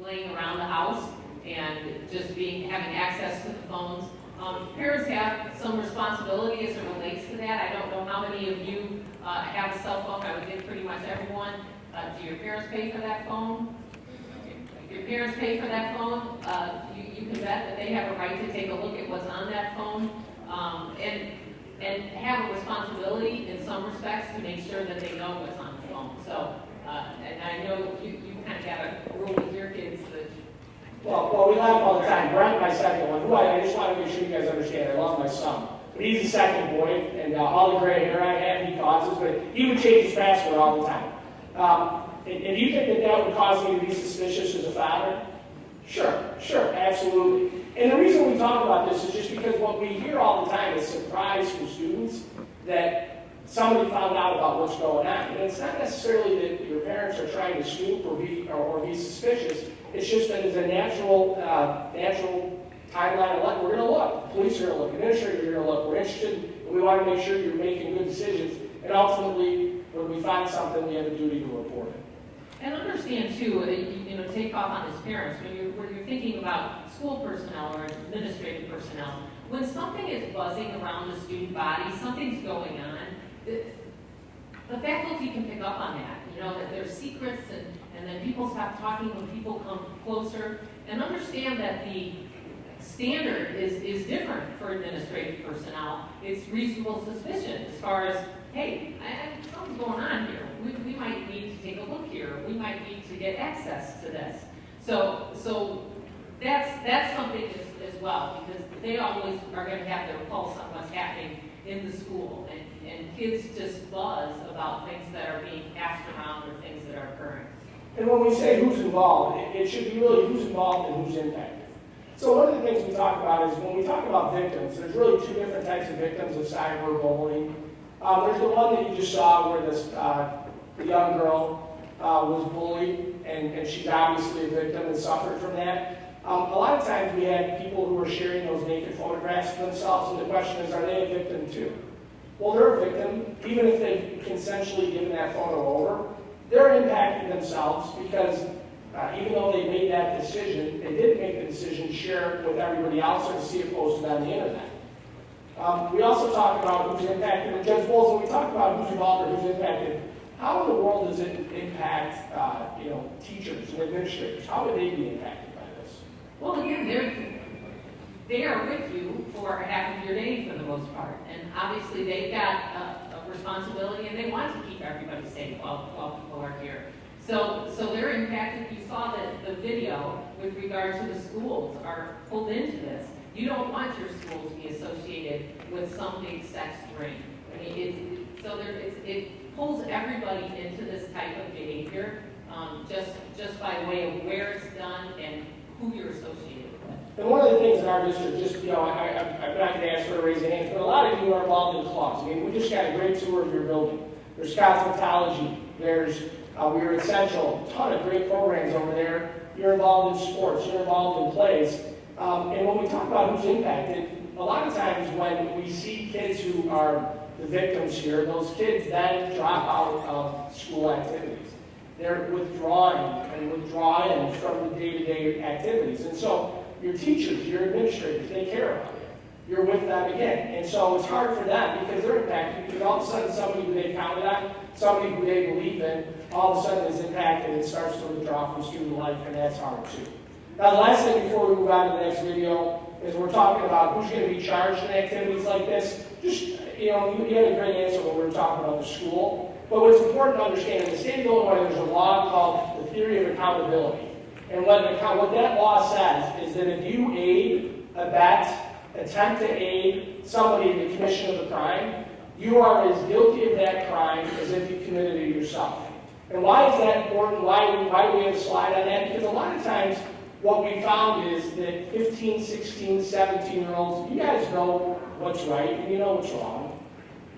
laying around the house and just having access to the phones. Parents have some responsibility as it relates to that. I don't know how many of you have a cell phone. I would think pretty much everyone. Do your parents pay for that phone? If your parents pay for that phone, you can bet that they have a right to take a look at what's on that phone and have a responsibility in some respects to make sure that they know what's on the phone. So, and I know you kind of got a rule with your kids that. Well, we laugh all the time. Brent, my second one, who I just want to make sure you guys understand, I love my son. But he's the second boy, and all the gray hair I have, he causes, but he would change his password all the time. And do you think that would cause me to be suspicious as a father? Sure, absolutely. And the reason we talk about this is just because what we hear all the time is surprise from students that somebody found out about what's going on. And it's not necessarily that your parents are trying to snoop or be suspicious. It's just that it's a natural timeline of life. We're going to look. Police are going to look. Administrators are going to look. We're interested, and we want to make sure you're making good decisions. And ultimately, when we find something, we have a duty to report it. And understand too, take off on his parents when you're thinking about school personnel or administrative personnel. When something is buzzing around the student body, something's going on. The faculty can pick up on that. That there's secrets and then people stop talking when people come closer. And understand that the standard is different for administrative personnel. It's reasonable suspicion as far as, hey, something's going on here. We might need to take a look here. We might need to get access to this. So that's something as well, because they always are going to have their pulse on what's happening in the school. And kids just buzz about things that are being passed around or things that are occurring. And when we say who's involved, it should be really who's involved and who's impacted. So one of the things we talk about is when we talk about victims, there's really two different types of victims of cyberbullying. There's the one that you just saw where this the young girl was bullied, and she's obviously a victim and suffered from that. A lot of times we had people who were sharing those naked photographs of themselves, and the question is, are they a victim too? Well, they're a victim, even if they've consensually given that photo over. They're impacting themselves because even though they made that decision, they didn't make the decision to share it with everybody else or to see it posted on the internet. We also talk about who's impacted. And Judge Bowles, when we talk about who's involved or who's impacted, how in the world does it impact teachers and administrators? How would they be impacted by this? Well, again, they are with you for half of your day for the most part. And obviously they've got a responsibility and they want to keep everybody safe while people are here. So they're impacted. You saw that the video with regard to the schools are pulled into this. You don't want your school to be associated with some big sex ring. I mean, it pulls everybody into this type of behavior just by way of where it's done and who you're associated with. And one of the things in our district, I'm not going to ask for a raise of hands, but a lot of you are involved in clubs. I mean, we just got a great tour of your building. There's cosmetology. We were at Central, a ton of great programs over there. You're involved in sports. You're involved in plays. And when we talk about who's impacted, a lot of times when we see kids who are the victims here, those kids then drop out of school activities. They're withdrawing from the day-to-day activities. And so your teachers, your administrators, they care about you. You're with them again. And so it's hard for them because they're impacted because all of a sudden somebody who they counted on, somebody who they believe in, all of a sudden is impacted and starts to withdraw from student life, and that's hard too. Now the last thing before we move on to the next video is we're talking about who's going to be charged in activities like this. Just, you had a great answer when we were talking about the school. But what's important to understand, in the state of Illinois, there's a law called the theory of accountability. And what that law says is that if you aid, abet, attempt to aid somebody in the commission of a crime, you are as guilty of that crime as if you committed it yourself. And why is that important? Why do we have a slide on that? Because a lot of times what we found is that 15, 16, 17-year-olds, you guys know what's right and you know what's wrong.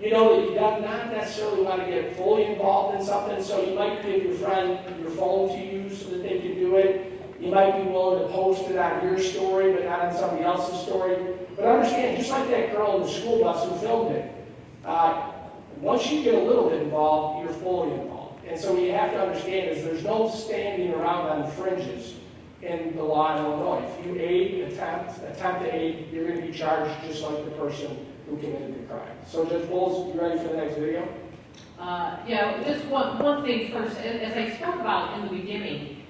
You know that you do not necessarily want to get fully involved in something, so you might give your friend your phone to use so that they can do it. You might be willing to post it on your story, but not on somebody else's story. But understand, just like that girl in the school bus who filmed it, once you get a little bit involved, you're fully involved. And so what you have to understand is there's no standing around on the fringes in the law in Illinois. If you attempt to aid, you're going to be charged just like the person who committed the crime. So Judge Bowles, you ready for the next video? Yeah, just one thing first. As I spoke about in the beginning,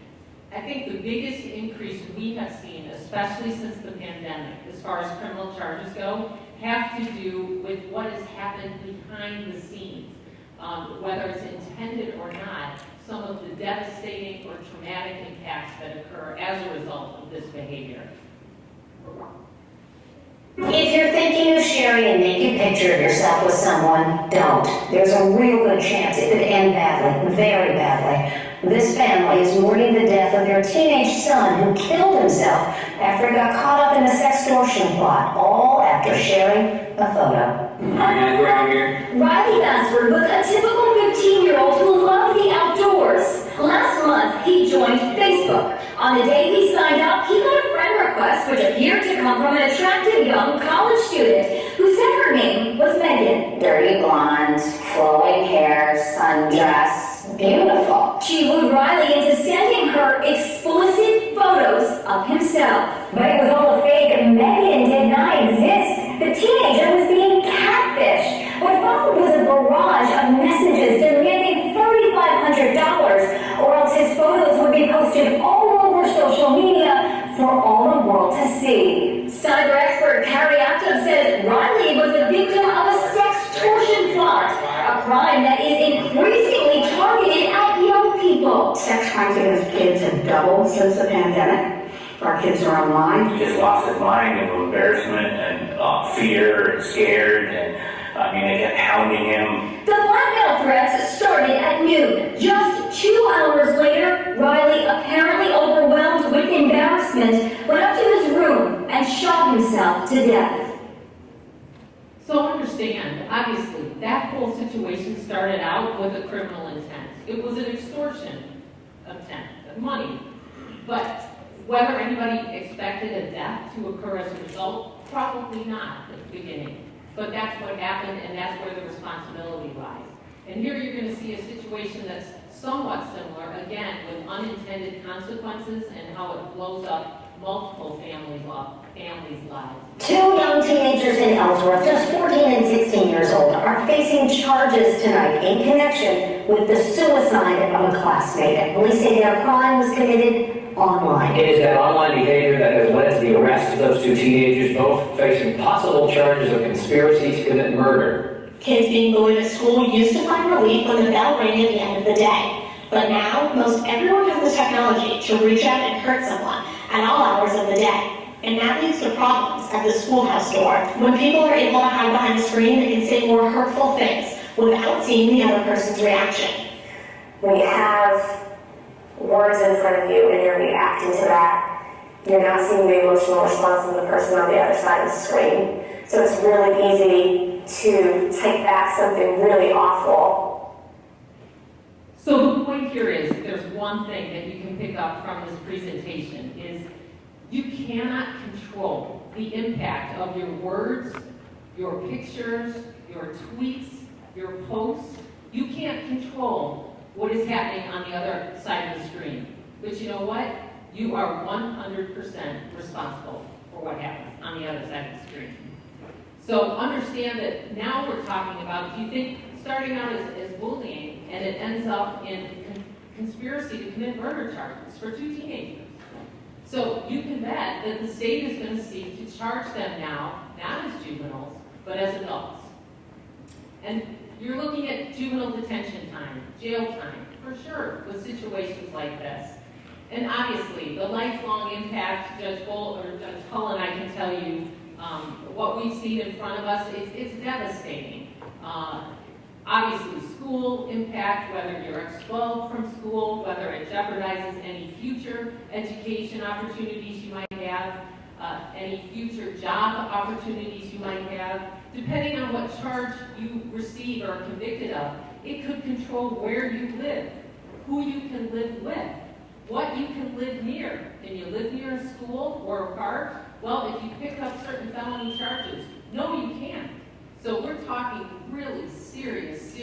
I think the biggest increase we have seen, especially since the pandemic, as far as criminal charges go, have to do with what has happened behind the scenes. Whether it's intended or not, some of the devastating or traumatic impacts that occur as a result of this behavior. If you're thinking of sharing a naked picture of yourself with someone, don't. There's a real good chance it could end badly, very badly. This family is mourning the death of their teenage son who killed himself after he got caught up in a sextortion plot, all after sharing a photo. Riley Bassford was a typical 15-year-old who loved the outdoors. Last month, he joined Facebook. On the day he signed up, he got a friend request which appeared to come from an attractive young college student who said her name was Megan. Dirty blonde, flowing hair, sundress, beautiful. She lured Riley into sending her explicit photos of himself. But it was all a fake and Megan did not exist. The teenager was being catfished. What followed was a barrage of messages demanding $3,500, or else his photos would be posted all over social media for all the world to see. Cyber expert Carrie Active says Riley was a victim of a sextortion plot, a crime that is increasingly targeted at young people. Sex crimes against kids have doubled since the pandemic. Our kids are online. He just lost his mind in embarrassment and fear and scared, and they kept hounding him. The blackmail threats started at noon. Just 2 hours later, Riley, apparently overwhelmed with embarrassment, went up to his room and shot himself to death. So understand, obviously, that whole situation started out with a criminal intent. It was an extortion attempt, money. But whether anybody expected a death to occur as a result, probably not at the beginning. But that's what happened, and that's where the responsibility lies. And here you're going to see a situation that's somewhat similar, again, with unintended consequences and how it blows up multiple families' lives. Two young teenagers in Ellsworth, just 14 and 16 years old, are facing charges tonight in connection with the suicide of a classmate. And police say their crime was committed online. It is that online behavior that has led to the arrest of those two teenagers, both facing possible charges of conspiracy to commit murder. Kids being bullied at school used to find relief when the bell rang at the end of the day. But now, most everyone has the technology to reach out and hurt someone at all hours of the day. And that leads to problems at the schoolhouse door. When people are able to hide behind a screen, they can say more hurtful things without seeing the other person's reaction. When you have words in front of you and you're reacting to that, you're not seeing the emotional response of the person on the other side of the screen. So it's really easy to take back something really awful. So the point here is, there's one thing that you can pick up from this presentation, is you cannot control the impact of your words, your pictures, your tweets, your posts. You can't control what is happening on the other side of the screen. But you know what? You are 100% responsible for what happens on the other side of the screen. So understand that now we're talking about, if you think starting out as bullying and it ends up in conspiracy to commit murder charges for two teenagers. So you can bet that the state is going to seek to charge them now, not as juveniles, but as adults. And you're looking at juvenile detention time, jail time, for sure, with situations like this. And obviously, the lifelong impact, Judge Hull and I can tell you, what we've seen in front of us, it's devastating. Obviously, school impact, whether you're expelled from school, whether it jeopardizes any future education opportunities you might have, any future job opportunities you might have. Depending on what charge you receive or are convicted of, it could control where you live, who you can live with, what you can live near. Can you live near a school or a park? Well, if you pick up certain felony charges, no, you can't. So we're talking really serious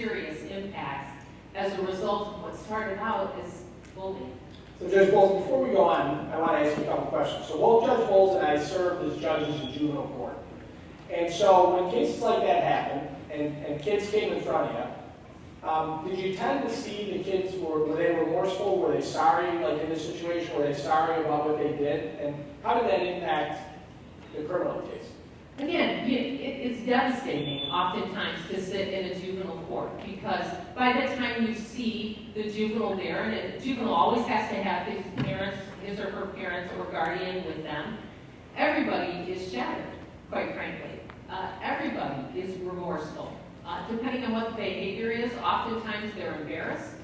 impacts as a result of what started out as bullying. So Judge Bowles, before we go on, I want to ask you a couple questions. So both Judge Bowles and I served as judges in juvenile court. And so when cases like that happen, and kids came in front of you, did you tend to see the kids, were they remorseful, were they sorry, like in this situation, were they sorry about what they did? And how did that impact the criminal case? Again, it's devastating oftentimes to sit in a juvenile court because by the time you see the juvenile there, and a juvenile always has to have his or her parents or guardian with them, everybody is shattered, quite frankly. Everybody is remorseful. Depending on what the behavior is, oftentimes they're embarrassed.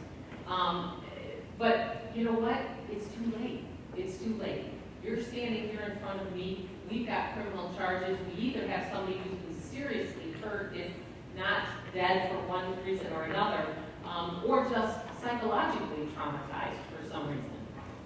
But you know what? It's too late. It's too late. You're standing here in front of me. We've got criminal charges. We either have somebody who's been seriously hurt, if not dead for one reason or another, or just psychologically traumatized for some reason.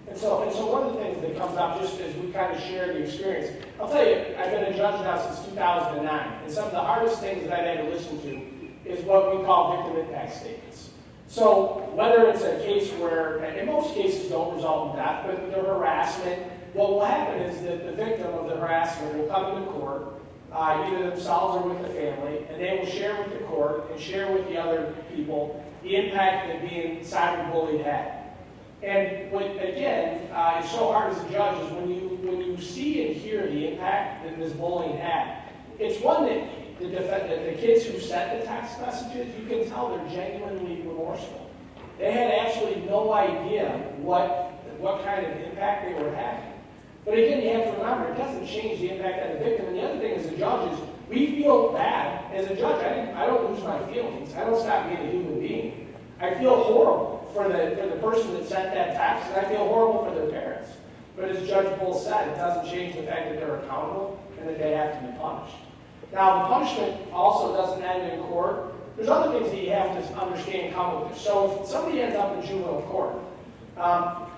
And so one of the things that comes up just as we kind of share the experience, I'll tell you, I've been a judge now since 2009, and some of the hardest things that I've had to listen to is what we call victim impact statements. So whether it's a case where, in most cases don't result in death, but they're harassment, what will happen is that the victim of the harassment will come into court, either themselves or with the family, and they will share with the court and share with the other people the impact that being cyberbullied had. And again, it's so hard as a judge is when you see and hear the impact that this bullying had. It's one that the kids who sent the text messages, you can tell they're genuinely remorseful. They had actually no idea what kind of impact they were having. But again, you have to remember, it doesn't change the impact on the victim. And the other thing as a judge is, we feel bad. As a judge, I don't lose my feelings. I don't stop being a human being. I feel horrible for the person that sent that text, and I feel horrible for their parents. But as Judge Bull said, it doesn't change the fact that they're accountable and that they have to be punished. Now, the punishment also doesn't end in court. There's other things that you have to understand come with this. So if somebody ends up in juvenile court,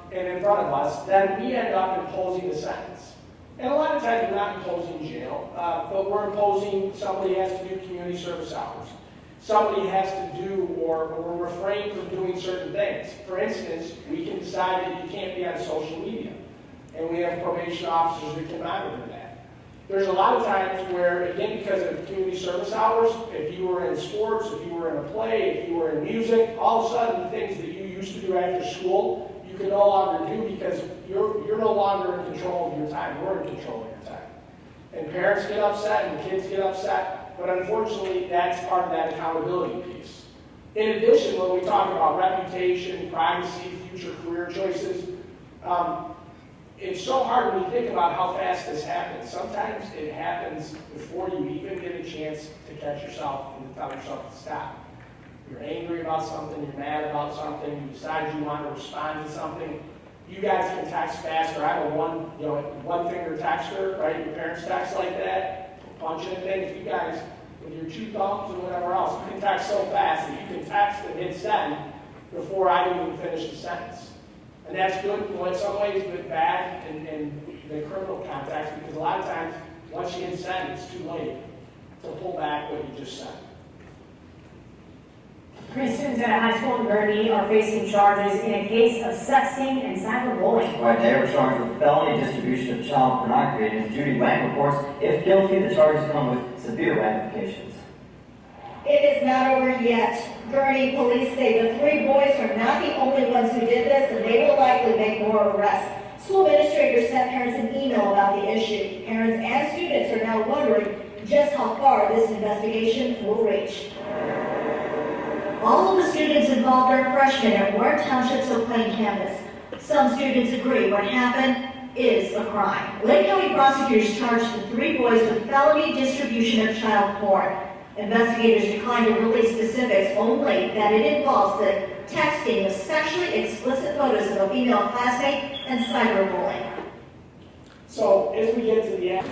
and in front of us, then we end up imposing a sentence. And a lot of times we're not imposing jail, but we're imposing somebody has to do community service hours. Somebody has to do or refrain from doing certain things. For instance, we can decide that you can't be on social media. And we have probation officers that can monitor that. There's a lot of times where, again, because of community service hours, if you were in sports, if you were in a play, if you were in music, all of a sudden the things that you used to do after school, you can no longer do because you're no longer in control of your time. We're in control of your time. And parents get upset and kids get upset, but unfortunately that's part of that accountability piece. In addition, when we talk about reputation, privacy, future career choices, it's so hard when you think about how fast this happens. Sometimes it happens before you even get a chance to catch yourself and to tell yourself to stop. You're angry about something, you're mad about something, you decide you want to respond to something. You guys can text faster. I'm a one-finger texter, right? Your parents text like that, punching at things. You guys, with your two thumbs or whatever else, you can text so fast that you can text and hit send before I even finish the sentence. And that's good in some ways, but bad in the criminal context, because a lot of times, once you hit send, it's too late to pull back what you just said. Three students at a high school in Gurnee are facing charges in a case of sexting and cyberbullying. Right, they were charged with felony distribution of child pornography, and as Judy Wang reports, if guilty, the charges come with severe ramifications. It is not over yet. Gurnee police say the three boys are not the only ones who did this, and they will likely make more arrests. School administrators sent parents an email about the issue. Parents and students are now wondering just how far this investigation will reach. All of the students involved are freshmen at Warren Township's Eau Claine campus. Some students agree what happened is a crime. Lake County prosecutors charged the three boys with felony distribution of child porn. Investigators declined to release specifics, only that it involves the texting of sexually explicit photos of a female classmate and cyberbullying. So as we get to the end.